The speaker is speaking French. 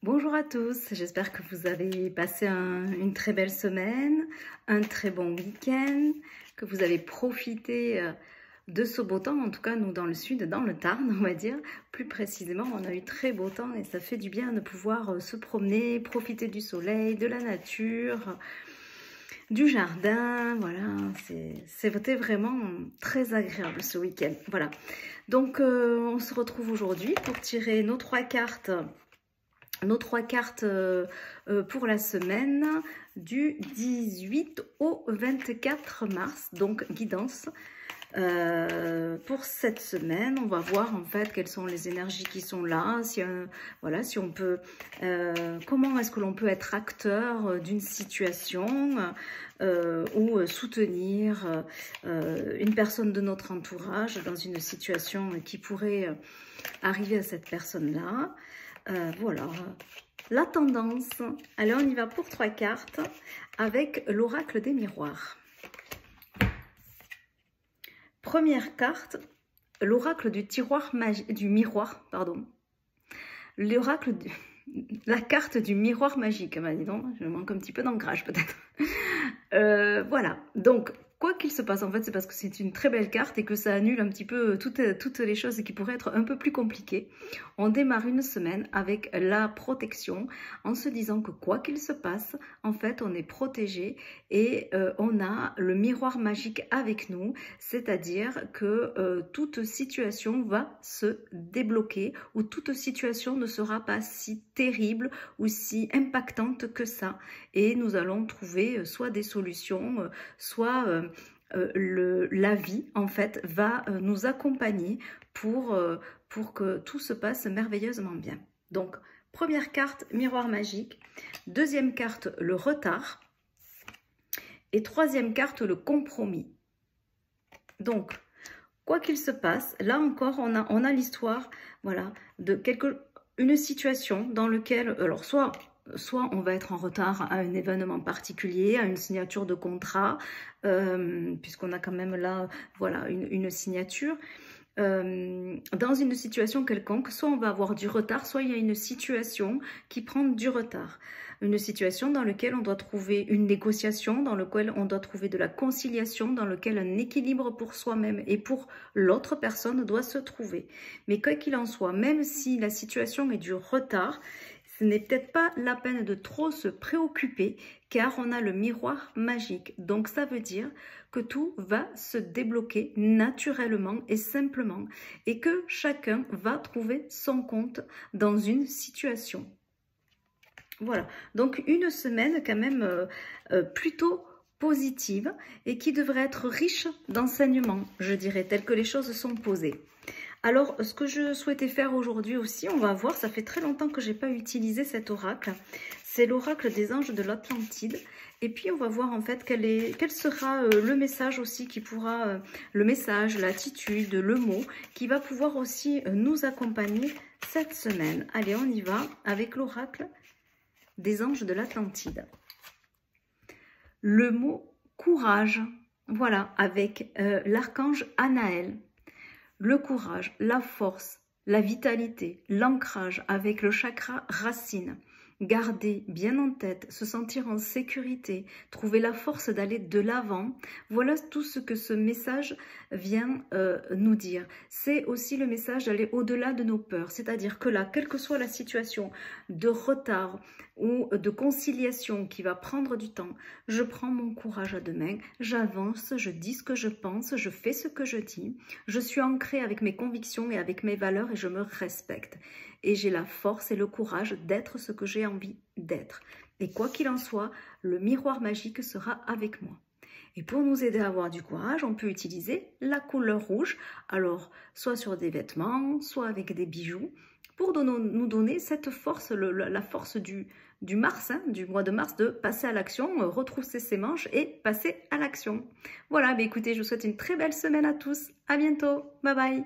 Bonjour à tous, j'espère que vous avez passé une très belle semaine, un très bon week-end, que vous avez profité de ce beau temps. En tout cas, nous dans le sud, dans le Tarn, on va dire, plus précisément, on a eu très beau temps et ça fait du bien de pouvoir se promener, profiter du soleil, de la nature, du jardin. Voilà, c'était vraiment très agréable ce week-end. Voilà, donc on se retrouve aujourd'hui pour tirer nos trois cartes pour la semaine du 18 au 24 mars, donc guidance. Pour cette semaine, on va voir en fait quelles sont les énergies qui sont là, voilà, si on peut, comment est-ce que l'on peut être acteur d'une situation ou soutenir une personne de notre entourage dans une situation qui pourrait arriver à cette personne-là. Voilà, la tendance. Allez, on y va pour trois cartes avec l'oracle des miroirs. Première carte, l'oracle du miroir, pardon. L'oracle la carte du miroir magique. Bah, dis donc, je manque un petit peu d'ancrage peut-être. Voilà, donc quoi qu'il se passe, en fait, c'est parce que c'est une très belle carte et que ça annule un petit peu toutes les choses qui pourraient être un peu plus compliquées. On démarre une semaine avec la protection en se disant que quoi qu'il se passe, en fait, on est protégé et on a le miroir magique avec nous, c'est-à-dire que toute situation va se débloquer ou toute situation ne sera pas si terrible ou si impactante que ça. Et nous allons trouver soit des solutions, soit la vie, en fait, va nous accompagner pour que tout se passe merveilleusement bien. Donc, première carte, miroir magique. Deuxième carte, le retard. Et troisième carte, le compromis. Donc, quoi qu'il se passe, là encore, on a l'histoire, voilà, de une situation dans laquelle, alors soit on va être en retard à un événement particulier, à une signature de contrat, puisqu'on a quand même là, voilà, une signature. Dans une situation quelconque, soit on va avoir du retard, soit il y a une situation qui prend du retard. Une situation dans laquelle on doit trouver une négociation, dans laquelle on doit trouver de la conciliation, dans laquelle un équilibre pour soi-même et pour l'autre personne doit se trouver. Mais quoi qu'il en soit, même si la situation est du retard, ce n'est peut-être pas la peine de trop se préoccuper car on a le miroir magique. Donc ça veut dire que tout va se débloquer naturellement et simplement et que chacun va trouver son compte dans une situation. Voilà, donc une semaine quand même plutôt positive et qui devrait être riche d'enseignements, je dirais, telles que les choses sont posées. Alors, ce que je souhaitais faire aujourd'hui aussi, on va voir, ça fait très longtemps que je n'ai pas utilisé cet oracle. C'est l'oracle des anges de l'Atlantide. Et puis, on va voir en fait quel sera le message aussi qui pourra, le message, l'attitude, le mot, qui va pouvoir aussi nous accompagner cette semaine. Allez, on y va avec l'oracle des anges de l'Atlantide. Le mot courage, voilà, avec l'archange Anaël. Le courage, la force, la vitalité, l'ancrage avec le chakra racine. Garder bien en tête, se sentir en sécurité, trouver la force d'aller de l'avant. Voilà tout ce que ce message vient nous dire. C'est aussi le message d'aller au-delà de nos peurs. C'est-à-dire que là, quelle que soit la situation de retard ou de conciliation qui va prendre du temps, je prends mon courage à deux mains, j'avance, je dis ce que je pense, je fais ce que je dis. Je suis ancrée avec mes convictions et avec mes valeurs et je me respecte. Et j'ai la force et le courage d'être ce que j'ai envie d'être. Et quoi qu'il en soit, le miroir magique sera avec moi. Et pour nous aider à avoir du courage, on peut utiliser la couleur rouge. Alors, soit sur des vêtements, soit avec des bijoux, pour nous donner cette force, la force du mars, hein, du mois de mars, de passer à l'action, retrousser ses manches et passer à l'action. Voilà, bah écoutez, je vous souhaite une très belle semaine à tous. À bientôt. Bye bye.